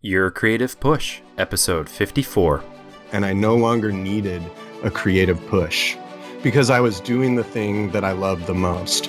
Your Creative Push, episode 54. And I no longer needed a creative push because I was doing the thing that I loved the most.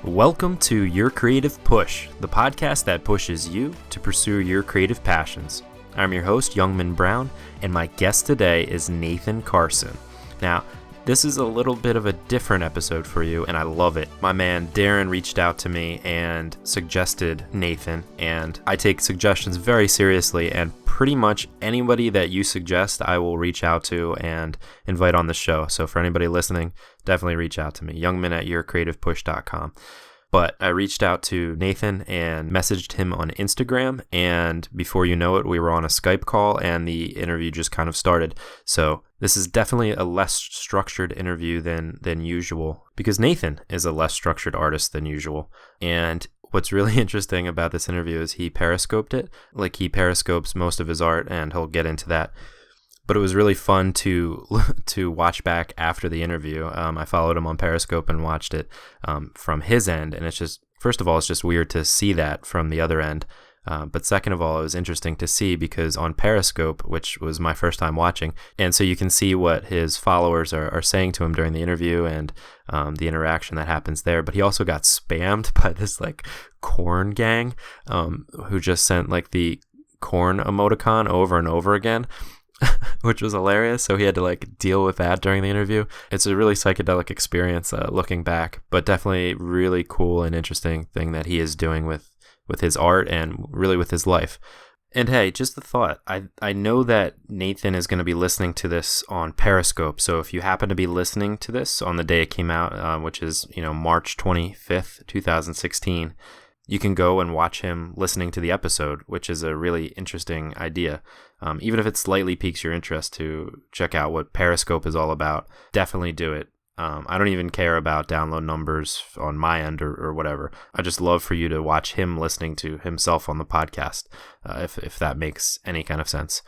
Welcome to Your Creative Push, the podcast that pushes you to pursue your creative passions. I'm your host, Youngman Brown, and my guest today is Nathan Carson. Now, this is a little bit of a different episode for you, and I love it. My man Darren reached out to me and suggested Nathan, and I take suggestions very seriously, and pretty much anybody that you suggest, I will reach out to and invite on the show. So for anybody listening, definitely reach out to me, youngman@yourcreativepush.com. But I reached out to Nathan and messaged him on Instagram, and before you know it, we were on a Skype call, and the interview just kind of started. So this is definitely a less structured interview than usual, because Nathan is a less structured artist than usual. And what's really interesting about this interview is he periscoped it. Like, he periscopes most of his art, and he'll get into that. But it was really fun to watch back after the interview. I followed him on Periscope and watched it from his end. And it's just, first of all, it's just weird to see that from the other end. But second of all, it was interesting to see because on Periscope, which was my first time watching, and so you can see what his followers are saying to him during the interview and the interaction that happens there. But he also got spammed by this like corn gang who just sent like the corn emoticon over and over again. Which was hilarious. So he had to like deal with that during the interview. It's a really psychedelic experience looking back, but definitely really cool and interesting thing that he is doing with his art and really with his life. And hey, just a thought. I know that Nathan is going to be listening to this on Periscope. So if you happen to be listening to this on the day it came out, which is, March 25th, 2016, you can go and watch him listening to the episode, which is a really interesting idea. Even if it slightly piques your interest to check out what Periscope is all about, definitely do it. I don't even care about download numbers on my end or whatever. I just love for you to watch him listening to himself on the podcast, if that makes any kind of sense.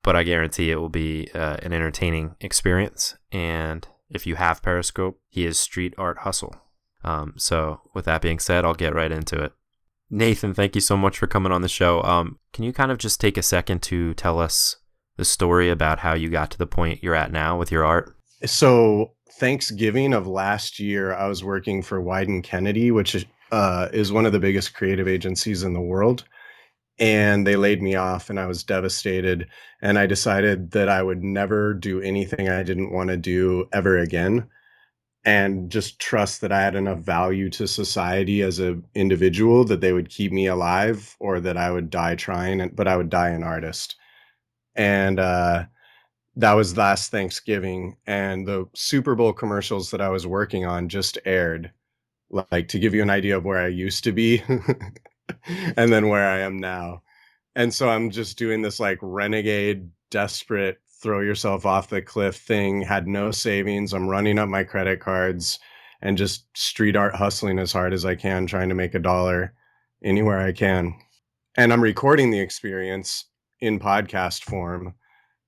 But I guarantee it will be an entertaining experience. And if you have Periscope, he is Streetarthustle. So with that being said, I'll get right into it. Nathan, thank you so much for coming on the show. Can you kind of just take a second to tell us the story about how you got to the point you're at now with your art? So Thanksgiving of last year, I was working for Wyden Kennedy, which is one of the biggest creative agencies in the world. And they laid me off and I was devastated. And I decided that I would never do anything I didn't want to do ever again. And just trust that I had enough value to society as an individual that they would keep me alive, or that I would die trying, but I would die an artist. And that was last Thanksgiving. And the Super Bowl commercials that I was working on just aired, like to give you an idea of where I used to be and then where I am now. And so I'm just doing this like renegade, desperate, throw yourself off the cliff thing, had no savings. I'm running up my credit cards and just street art hustling as hard as I can, trying to make $1 anywhere I can. And I'm recording the experience in podcast form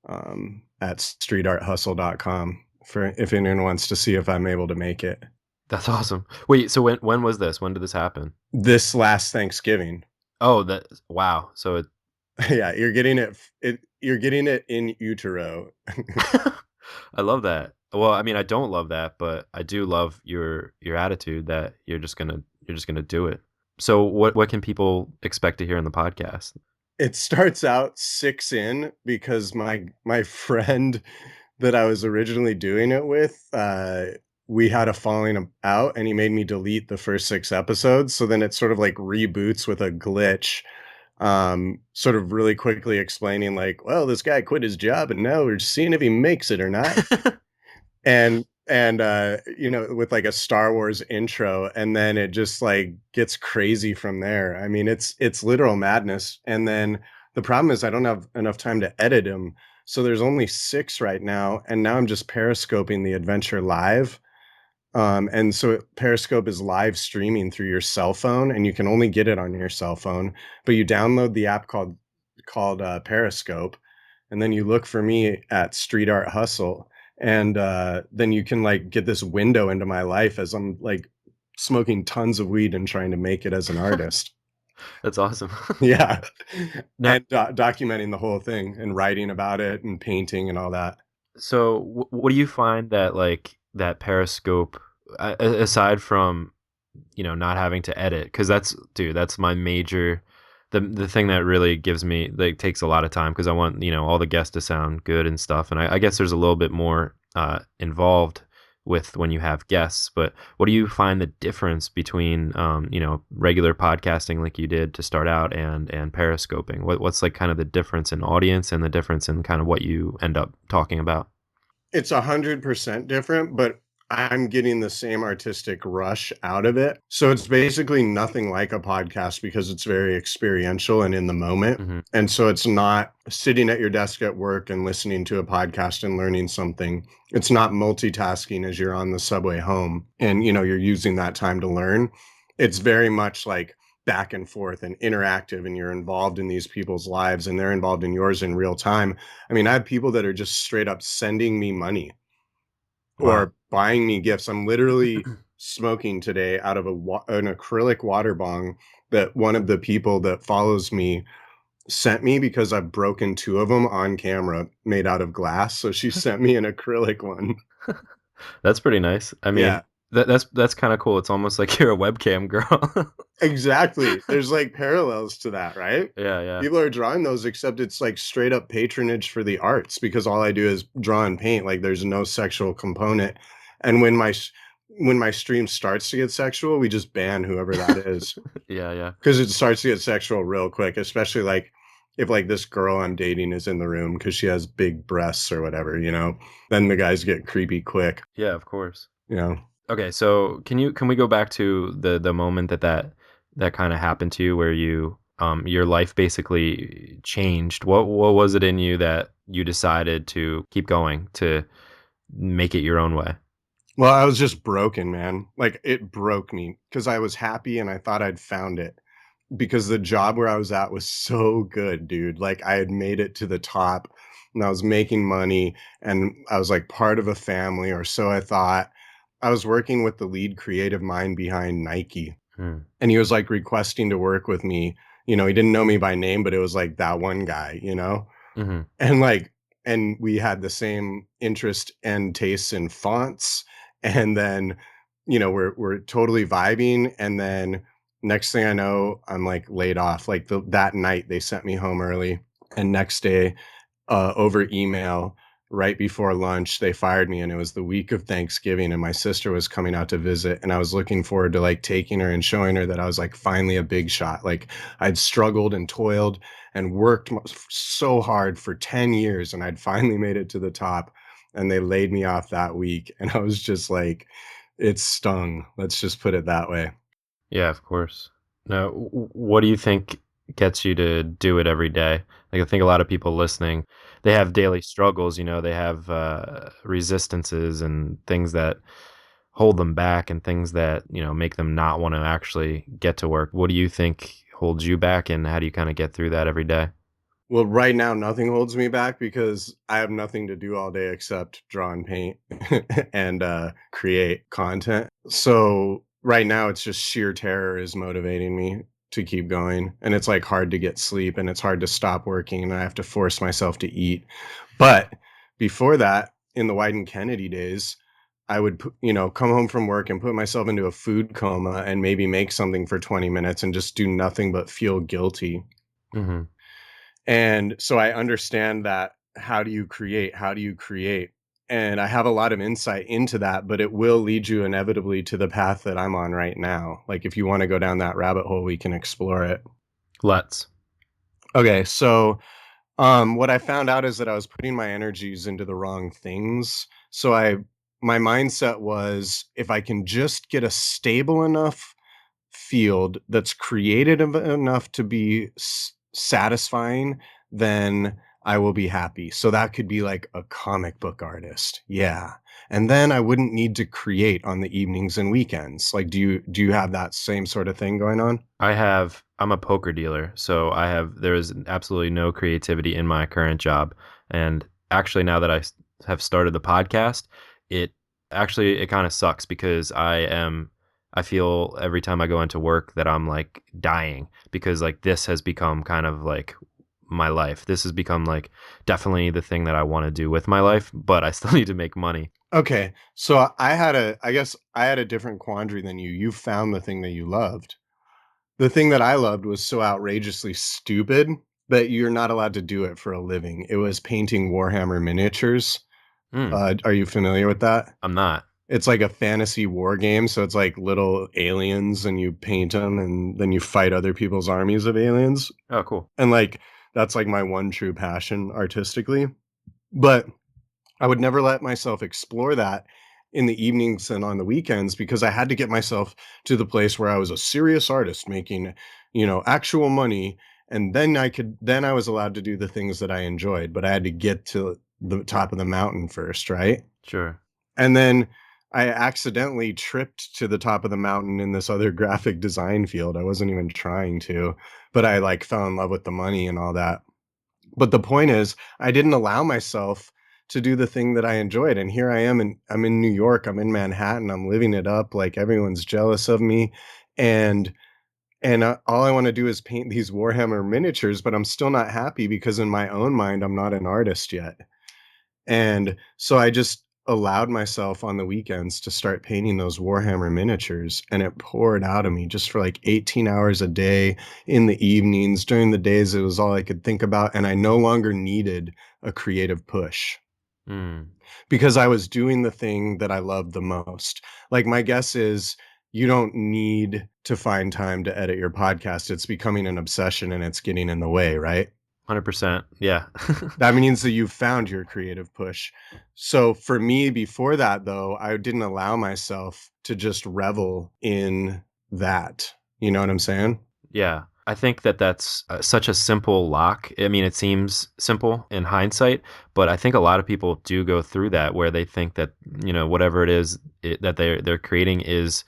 at streetarthustle.com for if anyone wants to see if I'm able to make it. That's awesome. Wait, so when was this? When did this happen? This last Thanksgiving. Oh, wow. So it yeah, you're getting it in utero. I love that. Well, I mean, I don't love that, but I do love your attitude that you're just gonna do it. So what can people expect to hear in the podcast? It starts out 6 in because my friend that I was originally doing it with, we had a falling out and he made me delete the first 6 episodes. So then it sort of like reboots with a glitch. Sort of really quickly explaining like, well, this guy quit his job and now we're just seeing if he makes it or not. and with like a Star Wars intro, and then it just like gets crazy from there. I mean, it's literal madness. And then the problem is I don't have enough time to edit him. So there's only 6 right now. And now I'm just periscoping the adventure live. And so Periscope is live streaming through your cell phone, and you can only get it on your cell phone, but you download the app called Periscope, and then you look for me at Street Art Hustle, And then you can like get this window into my life as I'm like smoking tons of weed and trying to make it as an artist. That's awesome. Yeah. Now, And documenting the whole thing and writing about it and painting and all that. so what do you find that like that Periscope, aside from not having to edit, because that's my major, the thing that really gives me, like, takes a lot of time because I want all the guests to sound good and stuff, and I guess there's a little bit more involved with when you have guests. But what do you find the difference between regular podcasting like you did to start out and periscoping? What's like kind of the difference in audience and the difference in kind of what you end up talking about? It's 100% different, but I'm getting the same artistic rush out of it. So it's basically nothing like a podcast because it's very experiential and in the moment. Hmm. And so it's not sitting at your desk at work and listening to a podcast and learning something. It's not multitasking as you're on the subway home and you're using that time to learn. It's very much like back and forth and interactive, and you're involved in these people's lives and they're involved in yours in real time. I mean, I have people that are just straight up sending me money Wow. or buying me gifts. I'm literally smoking today out of an acrylic water bong that one of the people that follows me sent me because I've broken two of them on camera made out of glass. So she sent me an acrylic one. That's pretty nice. I mean, Yeah, that's kind of cool. It's almost like you're a webcam girl. exactly. There's like parallels to that, right? Yeah, yeah. People are drawing those, except it's like straight up patronage for the arts because all I do is draw and paint. Like there's no sexual component. And when my stream starts to get sexual, we just ban whoever that is Yeah, yeah. because it starts to get sexual real quick, especially like if like this girl I'm dating is in the room because she has big breasts or whatever, then the guys get creepy quick, Yeah, of course. you know. Okay, so can we go back to the moment that kind of happened to you where your life basically changed? What was it in you that you decided to keep going, to make it your own way? Well, I was just broken, man. Like it broke me because I was happy and I thought I'd found it because the job where I was at was so good, dude. Like I had made it to the top and I was making money and I was like part of a family, or so I thought. I was working with the lead creative mind behind Nike, Hmm. and he was like requesting to work with me. He didn't know me by name, but it was like that one guy. Hmm. And like, and we had the same interest and tastes in fonts. And then, we're totally vibing. And then next thing I know, I'm like laid off. Like that night they sent me home early. And next day, over email, right before lunch, they fired me. And it was the week of Thanksgiving. And my sister was coming out to visit. And I was looking forward to like taking her and showing her that I was like finally a big shot. Like I'd struggled and toiled and worked so hard for 10 years and I'd finally made it to the top. And they laid me off that week. And I was just like, it stung. Let's just put it that way. Yeah, of course. Now, what do you think gets you to do it every day? Like, I think a lot of people listening, they have daily struggles. They have resistances and things that hold them back, and things that make them not want to actually get to work. What do you think holds you back, and how do you kind of get through that every day? Well, right now, nothing holds me back because I have nothing to do all day except draw and paint and create content. So right now, it's just sheer terror is motivating me to keep going. And it's like hard to get sleep and it's hard to stop working and I have to force myself to eat. But before that, in the Wyden Kennedy days, I would, come home from work and put myself into a food coma and maybe make something for 20 minutes and just do nothing but feel guilty. Hmm. And so I understand that how do you create? How do you create? And I have a lot of insight into that, but it will lead you inevitably to the path that I'm on right now. Like if you want to go down that rabbit hole, we can explore it. Let's. Okay, so what I found out is that I was putting my energies into the wrong things. So my mindset was if I can just get a stable enough field that's creative enough to be satisfying, then I will be happy. So that could be like a comic book artist. Yeah. And then I wouldn't need to create on the evenings and weekends. Like do you have that same sort of thing going on? I'm a poker dealer, so there is absolutely no creativity in my current job. And actually, now that I have started the podcast, it it kind of sucks because I feel every time I go into work that I'm like dying because like this has become kind of like my life. This has become like definitely the thing that I want to do with my life, but I still need to make money. Okay. So I guess I had a different quandary than you. You found the thing that you loved. The thing that I loved was so outrageously stupid that you're not allowed to do it for a living. It was painting Warhammer miniatures. Mm, Are you familiar with that? I'm not. It's like a fantasy war game, so it's like little aliens and you paint them and then you fight other people's armies of aliens. Oh, cool. And like that's like my one true passion artistically. But I would never let myself explore that in the evenings and on the weekends because I had to get myself to the place where I was a serious artist making, actual money. And then I was allowed to do the things that I enjoyed, but I had to get to the top of the mountain first, right? Sure. And then I accidentally tripped to the top of the mountain in this other graphic design field. I wasn't even trying to, but I like fell in love with the money and all that. But the point is, I didn't allow myself to do the thing that I enjoyed. And here I am, and I'm in New York, I'm in Manhattan, I'm living it up, like everyone's jealous of me. And all I want to do is paint these Warhammer miniatures, but I'm still not happy because in my own mind, I'm not an artist yet. And so I just allowed myself on the weekends to start painting those Warhammer miniatures, and it poured out of me just for like 18 hours a day in the evenings. During the days, it was all I could think about, and I no longer needed a creative push Mm, because I was doing the thing that I loved the most. Like, my guess is you don't need to find time to edit your podcast. It's becoming an obsession and it's getting in the way, right? 100%. Yeah. That means that you found your creative push. So for me, before that, though, I didn't allow myself to just revel in that. You know what I'm saying? Yeah. I think that that's such a simple lock. I mean, it seems simple in hindsight, but I think a lot of people do go through that where they think that, whatever it is that they're creating is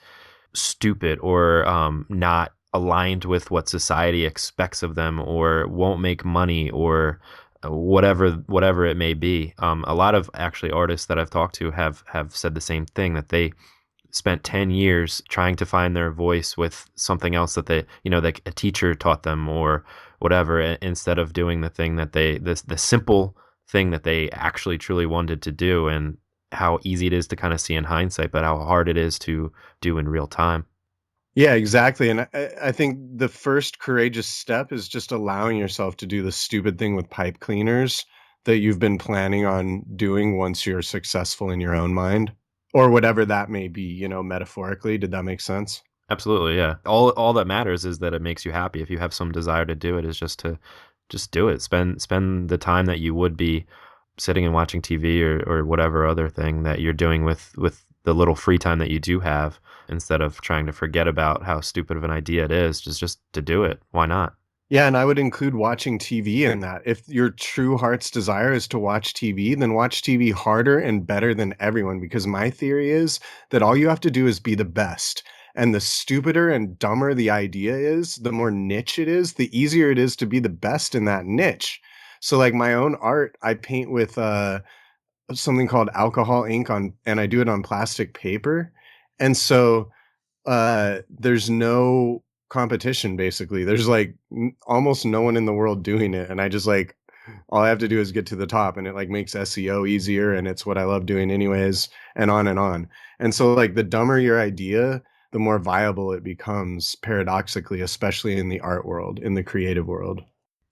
stupid or not aligned with what society expects of them or won't make money or whatever it may be. A lot of actually artists that I've talked to have said the same thing that they spent 10 years trying to find their voice with something else that they, like a teacher taught them or whatever, instead of doing the thing that the simple thing that they actually truly wanted to do, and how easy it is to kind of see in hindsight, but how hard it is to do in real time. Yeah, exactly. And I think the first courageous step is just allowing yourself to do the stupid thing with pipe cleaners that you've been planning on doing once you're successful in your own mind or whatever that may be, metaphorically. Did that make sense? Absolutely, yeah. All that matters is that it makes you happy. If you have some desire to do it, is just do it. Spend the time that you would be sitting and watching TV or whatever other thing that you're doing with the little free time that you do have, instead of trying to forget about how stupid of an idea it is, just to do it. Why not? Yeah, and I would include watching TV in that. If your true heart's desire is to watch TV, then watch TV harder and better than everyone, because my theory is that all you have to do is be the best. And the stupider and dumber the idea is, the more niche it is, the easier it is to be the best in that niche. So like my own art, I paint with something called alcohol ink and I do it on plastic paper. And so there's no competition basically. There's like almost no one in the world doing it, and I just like all I have to do is get to the top, and it like makes SEO easier, and it's what I love doing anyways, and on and on. And so like the dumber your idea, the more viable it becomes paradoxically, especially in the art world, in the creative world.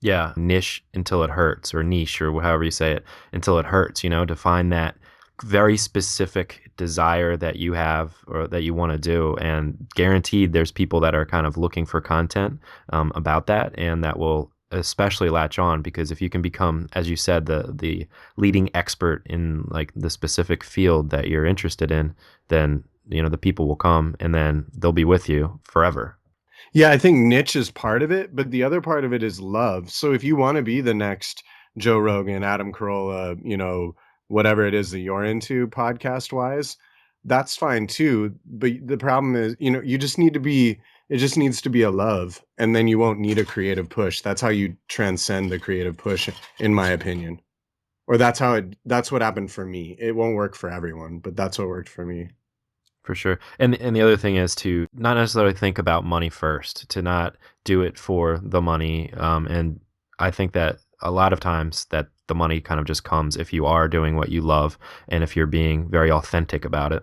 Yeah, niche until it hurts, or niche, or however you say it, until it hurts, to find that very specific desire that you have or that you want to do. And guaranteed there's people that are kind of looking for content about that, and that will especially latch on, because if you can become, as you said, the leading expert in like the specific field that you're interested in, then the people will come and then they'll be with you forever. Yeah, I think niche is part of it, but the other part of it is love. So if you want to be the next Joe Rogan, Adam Carolla, whatever it is that you're into podcast wise, that's fine too. But the problem is, you just need to be, it just needs to be a love, and then you won't need a creative push. That's how you transcend the creative push, in my opinion. Or that's what happened for me. It won't work for everyone, but that's what worked for me. For sure. And the other thing is to not necessarily think about money first, to not do it for the money. And I think that a lot of times that the money kind of just comes if you are doing what you love and if you're being very authentic about it.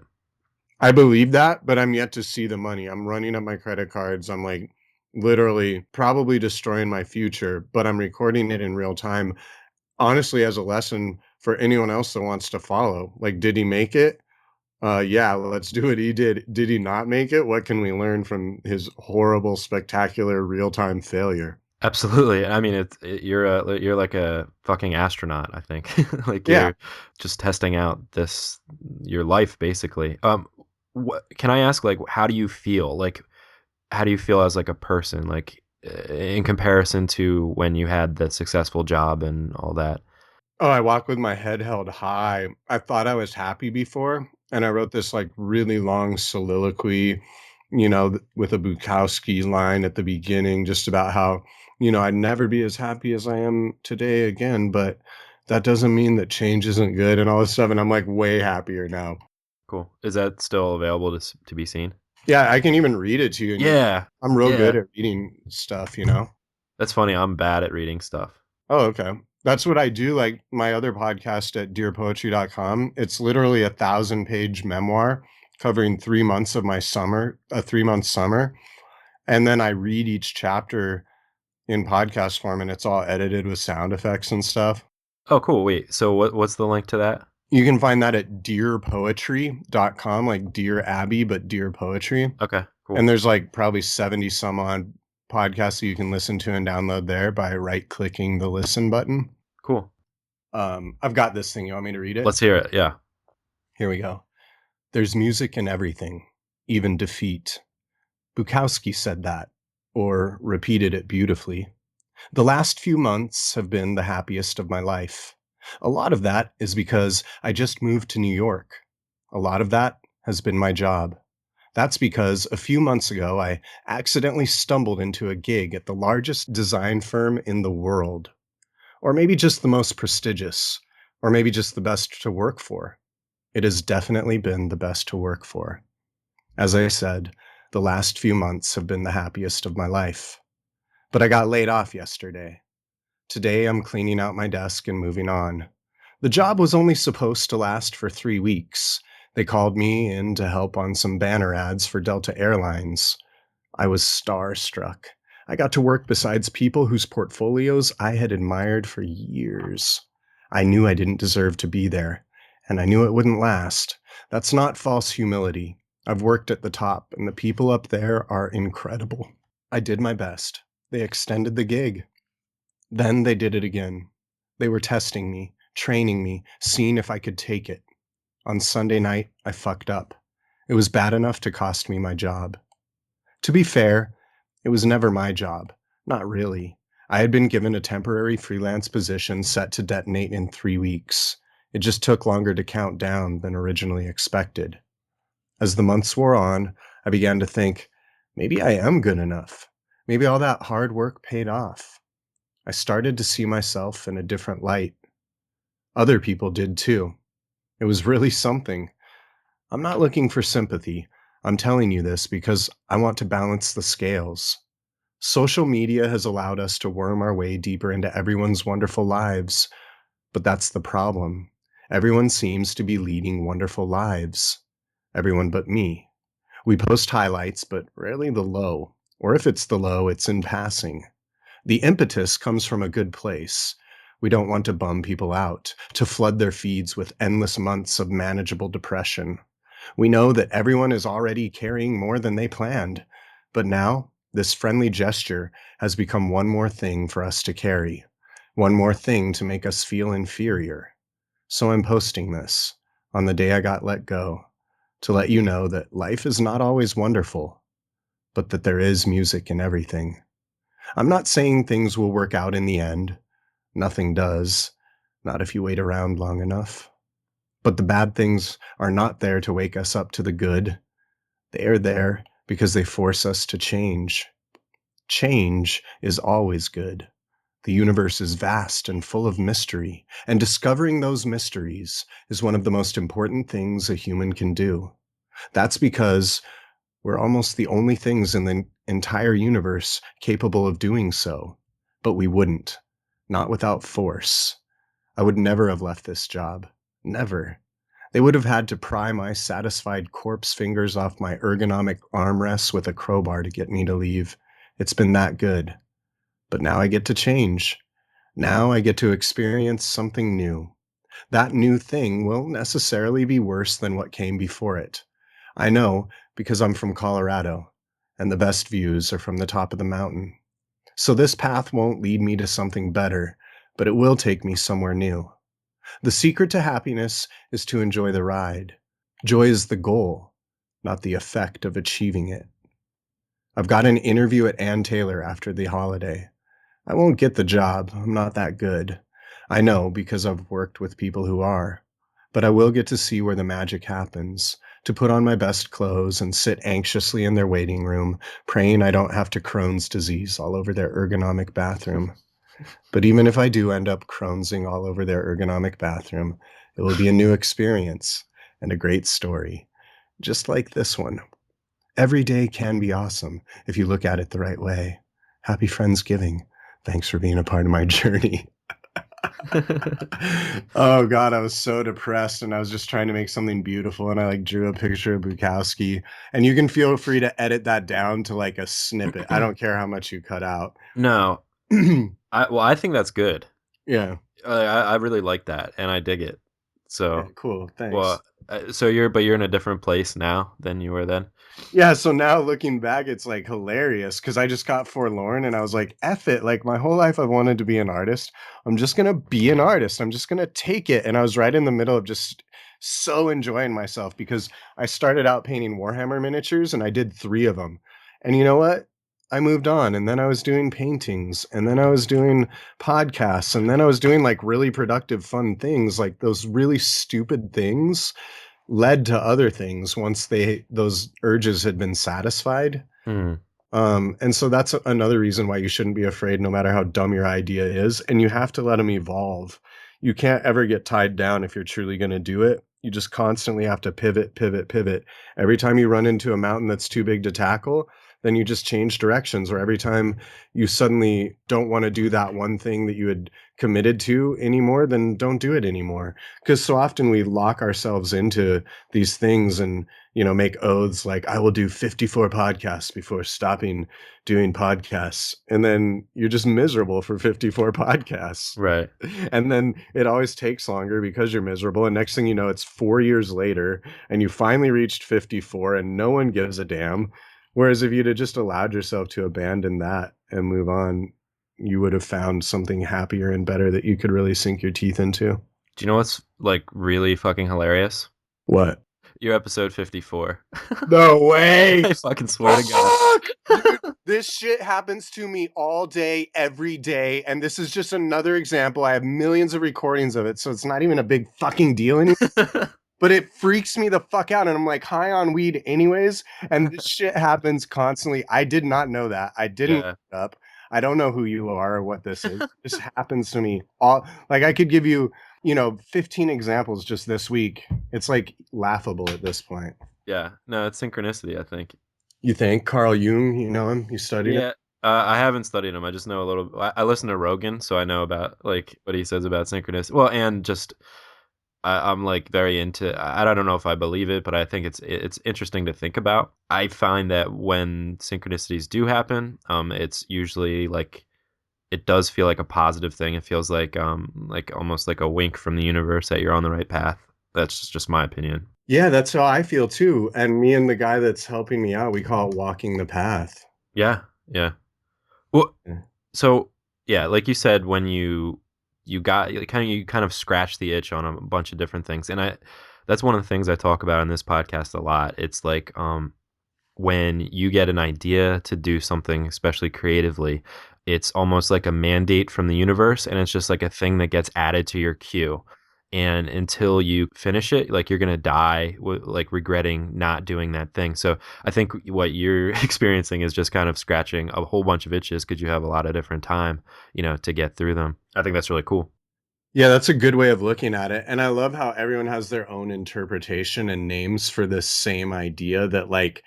I believe that, but I'm yet to see the money. I'm running up my credit cards. I'm like literally probably destroying my future, but I'm recording it in real time. Honestly, as a lesson for anyone else that wants to follow. Like, did he make it? Yeah, let's do what he did. Did he not make it? What can we learn from his horrible, spectacular real-time failure? Absolutely. I mean, you're like a fucking astronaut, I think. Like Yeah. you're just testing out your life basically. Can I ask, like, how do you feel? Like, how do you feel as like a person, like in comparison to when you had the successful job and all that? Oh, I walk with my head held high. I thought I was happy before, and I wrote this like really long soliloquy, with a Bukowski line at the beginning, just about how, I'd never be as happy as I am today again, but that doesn't mean that change isn't good and all this stuff. And I'm like way happier now. Cool. Is that still available to be seen? Yeah, I can even read it to you, and Yeah. I'm real good Yeah. at reading stuff. That's funny. I'm bad at reading stuff. Oh, okay. That's what I do, like, my other podcast at dearpoetry.com, it's literally a 1,000-page memoir covering 3 months of my summer, a 3-month summer, and then I read each chapter in podcast form, and it's all edited with sound effects and stuff. Oh, cool. Wait. So what's the link to that? You can find that at dearpoetry.com, like Dear Abby, but Dear Poetry, Okay, cool. and there's, like, probably 70 some odd podcasts that you can listen to and download there by right-clicking the listen button. Cool. I've got this thing. You want me to read it? Let's hear it. Yeah. Here we go. There's music in everything, even defeat. Bukowski said that, or repeated it beautifully. The last few months have been the happiest of my life. A lot of that is because I just moved to New York. A lot of that has been my job. That's because a few months ago, I accidentally stumbled into a gig at the largest design firm in the world. Or maybe just the most prestigious. Or maybe just the best to work for. It has definitely been the best to work for. As I said, the last few months have been the happiest of my life. But I got laid off yesterday. Today I'm cleaning out my desk and moving on. The job was only supposed to last for 3 weeks. They called me in to help on some banner ads for Delta Airlines. I was starstruck. I got to work beside people whose portfolios I had admired for years. I knew I didn't deserve to be there, and I knew it wouldn't last. That's not false humility. I've worked at the top, and the people up there are incredible. I did my best. They extended the gig. Then they did it again. They were testing me, training me, seeing if I could take it. On Sunday night, I fucked up. It was bad enough to cost me my job. To be fair, it was never my job. Not really. I had been given a temporary freelance position set to detonate in 3 weeks. It just took longer to count down than originally expected. As the months wore on, I began to think, maybe I am good enough. Maybe all that hard work paid off. I started to see myself in a different light. Other people did too. It was really something. I'm not looking for sympathy. I'm telling you this because I want to balance the scales. Social media has allowed us to worm our way deeper into everyone's wonderful lives, but that's the problem. Everyone seems to be leading wonderful lives. Everyone but me. We post highlights, but rarely the low. Or if it's the low, it's in passing. The impetus comes from a good place. We don't want to bum people out, to flood their feeds with endless months of manageable depression. We know that everyone is already carrying more than they planned, but now this friendly gesture has become one more thing for us to carry, one more thing to make us feel inferior. So I'm posting this on the day I got let go, to let you know that life is not always wonderful, but that there is music in everything. I'm not saying things will work out in the end. Nothing does, not if you wait around long enough. But the bad things are not there to wake us up to the good. They are there because they force us to change. Change is always good. The universe is vast and full of mystery, and discovering those mysteries is one of the most important things a human can do. That's because we're almost the only things in the entire universe capable of doing so. But we wouldn't. Not without force. I would never have left this job. Never. They would have had to pry my satisfied corpse fingers off my ergonomic armrests with a crowbar to get me to leave. It's been that good. But now I get to change. Now I get to experience something new. That new thing will necessarily be worse than what came before it. I know because I'm from Colorado, and the best views are from the top of the mountain. So this path won't lead me to something better, but it will take me somewhere new. The secret to happiness is to enjoy the ride. Joy is the goal, not the effect of achieving it. I've got an interview at Ann Taylor after the holiday. I won't get the job. I'm not that good. I know because I've worked with people who are. But I will get to see where the magic happens, to put on my best clothes and sit anxiously in their waiting room, praying I don't have to Crohn's disease all over their ergonomic bathroom. But even if I do end up Crohn'sing all over their ergonomic bathroom, it will be a new experience and a great story, just like this one. Every day can be awesome if you look at it the right way. Happy Friendsgiving. Thanks for being a part of my journey. Oh God, I was so depressed and I was just trying to make something beautiful and I drew a picture of Bukowski, and you can feel free to edit that down to a snippet. I don't care how much you cut out. No, I think that's good. Yeah. I really like that and I dig it. So Okay, cool. Thanks. well, so you're in a different place now than you were then. Yeah, so now looking back, it's hilarious because I just got forlorn and I was like, F it. My whole life I've wanted to be an artist. I'm just going to be an artist. I'm just going to take it. And I was right in the middle of just so enjoying myself because I started out painting Warhammer miniatures and I did 3 of them. And you know what? I moved on and then I was doing paintings and then I was doing podcasts and then I was doing really productive, fun things, those really stupid things led to other things once those urges had been satisfied. And so that's another reason why you shouldn't be afraid, no matter how dumb your idea is. And you have to let them evolve. You can't ever get tied down if you're truly going to do it. You just constantly have to pivot, pivot, pivot. Every time you run into a mountain that's too big to tackle, then you just change directions. Or every time you suddenly don't want to do that one thing that you had committed to anymore, then don't do it anymore. Because so often we lock ourselves into these things and make oaths like, I will do 54 podcasts before stopping doing podcasts. And then you're just miserable for 54 podcasts. Right. And then it always takes longer because you're miserable. And next thing you know, it's 4 years later and you finally reached 54 and no one gives a damn. Whereas if you'd have just allowed yourself to abandon that and move on, you would have found something happier and better that you could really sink your teeth into. Do you know what's really fucking hilarious? What? Your episode 54. No way. I fucking swear to God. Dude, this shit happens to me all day, every day. And this is just another example. I have millions of recordings of it, so it's not even a big fucking deal anymore. But it freaks me the fuck out. And I'm high on weed anyways. And this shit happens constantly. I did not know that. I didn't look it up. I don't know who you are or what this is. This happens to me all. I could give you 15 examples just this week. It's laughable at this point. Yeah. No, it's synchronicity, I think. You think? Carl Jung, you know him? You studied him? I haven't studied him. I just know a little. I listen to Rogan, so I know about what he says about synchronicity. Well, and just I'm very into. I don't know if I believe it, but I think it's interesting to think about. I find that when synchronicities do happen, it's usually it does feel like a positive thing. It feels almost like a wink from the universe that you're on the right path. That's just my opinion. Yeah, that's how I feel too. And me and the guy that's helping me out, we call it walking the path. Yeah, yeah. Well, so yeah, like you said, when you kind of scratch the itch on a bunch of different things, and that's one of the things I talk about in this podcast a lot. It's when you get an idea to do something, especially creatively, it's almost like a mandate from the universe, and it's just like a thing that gets added to your queue. and until you finish it, like, you're gonna die like regretting not doing that thing. So I think what you're experiencing is just kind of scratching a whole bunch of itches because you have a lot of different time, to get through them. I think that's really cool. Yeah, that's a good way of looking at it. And I love how everyone has their own interpretation and names for this same idea that like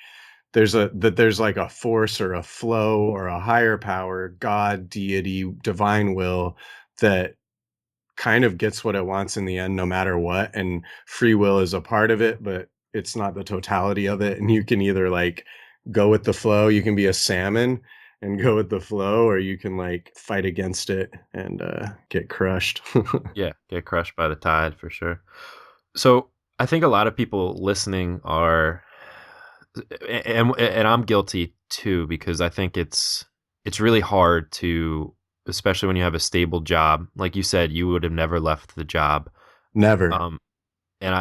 there's like a force or a flow or a higher power, God, deity, divine will that kind of gets what it wants in the end no matter what, and free will is a part of it, but it's not the totality of it. And you can either like go with the flow, you can be a salmon and go with the flow, or you can like fight against it and get crushed. Yeah, get crushed by the tide for sure. So I think a lot of people listening are, and I'm guilty too, because I think it's really hard to, especially when you have a stable job. Like you said, you would have never left the job. Never. Um, and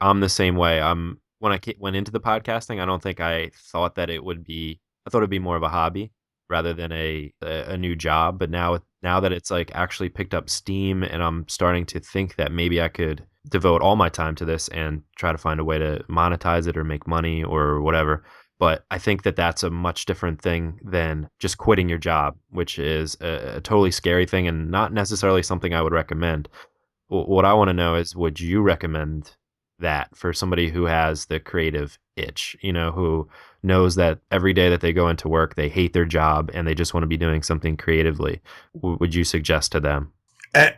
I'm the same way. When I went into the podcasting, I don't think I thought that it would be. I thought it'd be more of a hobby rather than a new job. But now that it's like actually picked up steam, and I'm starting to think that maybe I could devote all my time to this and try to find a way to monetize it or make money or whatever. But I think that that's a much different thing than just quitting your job, which is a totally scary thing and not necessarily something I would recommend. What I want to know is, would you recommend that for somebody who has the creative itch, who knows that every day that they go into work, they hate their job and they just want to be doing something creatively? Would you suggest to them?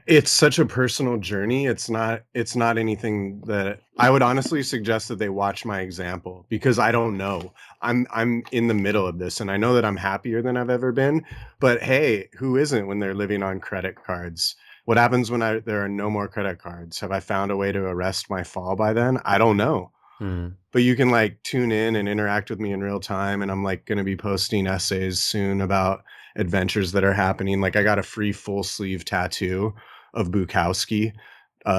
It's such a personal journey. It's not anything that I would honestly suggest that they watch my example, because I don't know. I'm in the middle of this, and I know that I'm happier than I've ever been. But hey, who isn't when they're living on credit cards? What happens when there are no more credit cards? Have I found a way to arrest my fall by then? I don't know. Mm, But you can like tune in and interact with me in real time, and I'm like going to be posting essays soon about adventures that are happening. Like I got a free full sleeve tattoo of Bukowski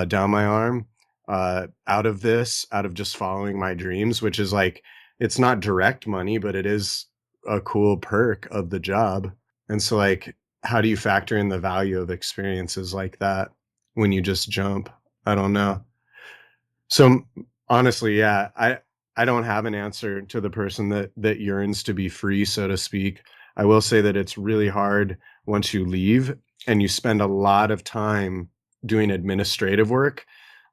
down my arm, out of just following my dreams, which is like, it's not direct money, but it is a cool perk of the job. And so like, how do you factor in the value of experiences like that when you just jump? I don't know. So honestly, yeah, I don't have an answer to the person that yearns to be free, so to speak. I will say that it's really hard once you leave and you spend a lot of time doing administrative work,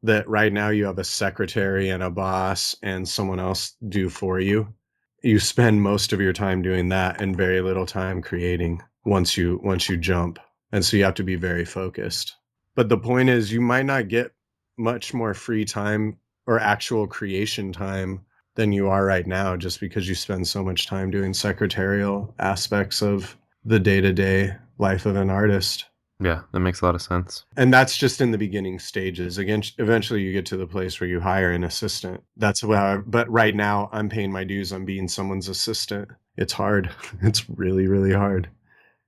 that right now you have a secretary and a boss and someone else do for you. You spend most of your time doing that and very little time creating once you jump. And so you have to be very focused. But the point is, you might not get much more free time or actual creation time than you are right now, just because you spend so much time doing secretarial aspects of the day-to-day life of an artist. yeah, that makes a lot of sense. And that's just in the beginning stages. Again, eventually you get to the place where you hire an assistant. That's how, but right now I'm paying my dues on being someone's assistant. It's hard. It's really, really hard.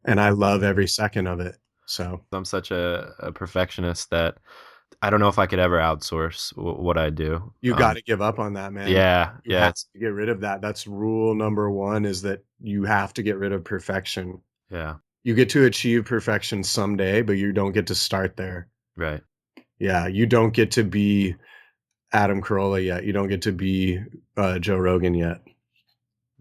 And I love every second of it. So I'm such a perfectionist that I don't know if I could ever outsource what I do. you got to give up on that, man. Yeah, You yeah, have to get rid of that. That's rule number one, is that you have to get rid of perfection. yeah, You get to achieve perfection someday, but you don't get to start there. right, Yeah, you don't get to be Adam Carolla yet. You don't get to be Joe Rogan yet.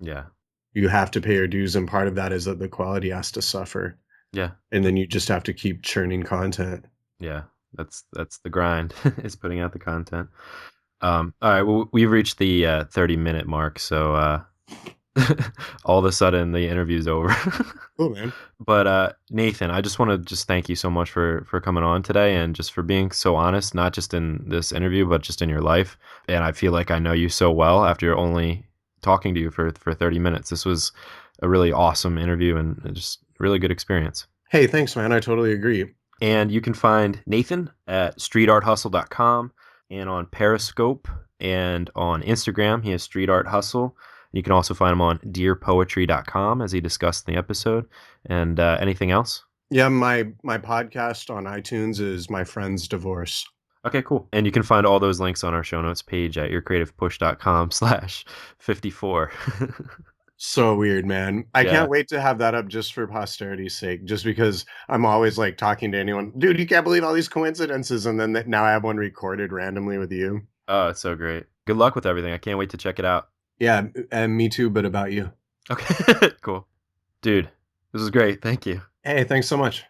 yeah, You have to pay your dues, and part of that is that the quality has to suffer. yeah, And then you just have to keep churning content. yeah. That's the grind is putting out the content. All right, well, we've reached the 30-minute mark, so all of a sudden the interview's over. Cool, man. But Nathan, I just want to just thank you so much for coming on today and just for being so honest, not just in this interview, but just in your life. And I feel like I know you so well after only talking to you for 30 minutes. This was a really awesome interview and just really good experience. Hey, thanks, man. I totally agree. And you can find Nathan at streetarthustle.com and on Periscope and on Instagram. He has Street Art Hustle. You can also find him on dearpoetry.com, as he discussed in the episode. And anything else? Yeah, my podcast on iTunes is My Friend's Divorce. Okay, cool. And you can find all those links on our show notes page at yourcreativepush.com/54. So weird, man. I Yeah. can't wait to have that up just for posterity's sake, just because I'm always like talking to anyone, dude, you can't believe all these coincidences. And then now I have one recorded randomly with you. Oh, it's so great. Good luck with everything. I can't wait to check it out. Yeah, and me too, but about you. Okay, cool. Dude, this was great. Thank you. Hey, thanks so much.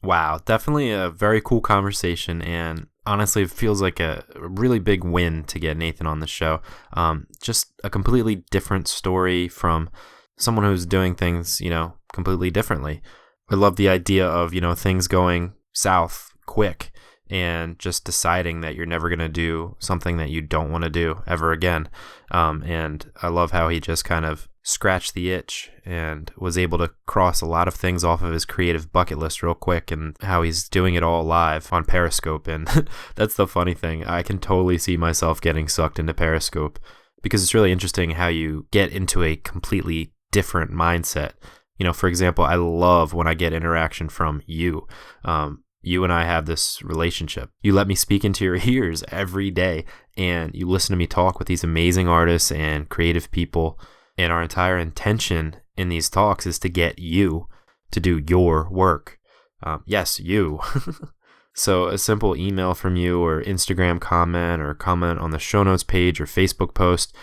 Wow, definitely a very cool conversation, and honestly, it feels like a really big win to get Nathan on the show. Just a completely different story from someone who's doing things, completely differently. I love the idea of, things going south quick and just deciding that you're never going to do something that you don't want to do ever again. And I love how he just kind of scratched the itch and was able to cross a lot of things off of his creative bucket list real quick, and how he's doing it all live on Periscope. And that's the funny thing. I can totally see myself getting sucked into Periscope, because it's really interesting how you get into a completely different mindset. For example, I love when I get interaction from you. You and I have this relationship. You let me speak into your ears every day, and you listen to me talk with these amazing artists and creative people. And our entire intention in these talks is to get you to do your work. Yes, you. So a simple email from you, or Instagram comment, or comment on the show notes page or Facebook post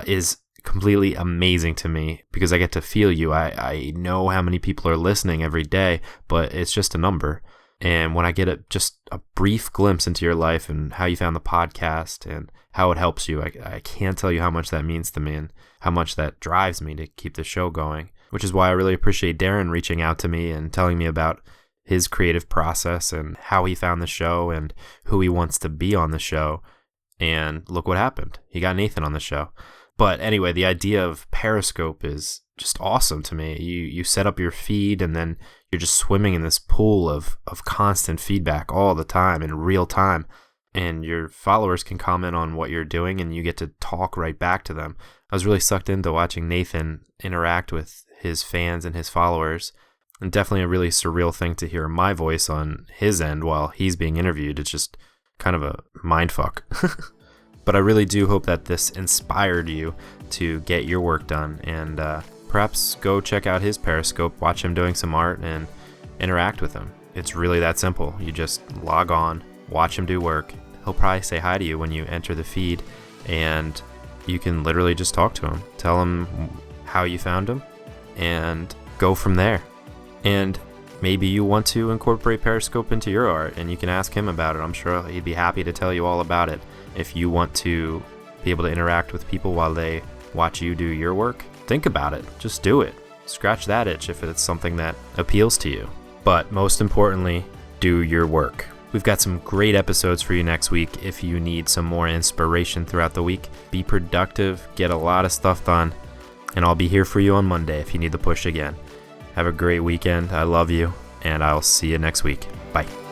is completely amazing to me, because I get to feel you. I know how many people are listening every day, but it's just a number. And when I get just a brief glimpse into your life and how you found the podcast and how it helps you, I can't tell you how much that means to me and how much that drives me to keep the show going, which is why I really appreciate Darren reaching out to me and telling me about his creative process and how he found the show and who he wants to be on the show. And look what happened. He got Nathan on the show. But anyway, the idea of Periscope is just awesome to me. You set up your feed, and then you're just swimming in this pool of constant feedback all the time in real time. And your followers can comment on what you're doing, and you get to talk right back to them. I was really sucked into watching Nathan interact with his fans and his followers. And definitely a really surreal thing to hear my voice on his end while he's being interviewed. It's just kind of a mindfuck. But I really do hope that this inspired you to get your work done, and perhaps go check out his Periscope, watch him doing some art, and interact with him. It's really that simple. You just log on, watch him do work. He'll probably say hi to you when you enter the feed, and you can literally just talk to him, tell him how you found him, and go from there. And maybe you want to incorporate Periscope into your art, and you can ask him about it. I'm sure he'd be happy to tell you all about it. If you want to be able to interact with people while they watch you do your work, think about it. Just do it. Scratch that itch if it's something that appeals to you. But most importantly, do your work. We've got some great episodes for you next week if you need some more inspiration throughout the week. Be productive, get a lot of stuff done, and I'll be here for you on Monday if you need the push again. Have a great weekend. I love you, and I'll see you next week. Bye.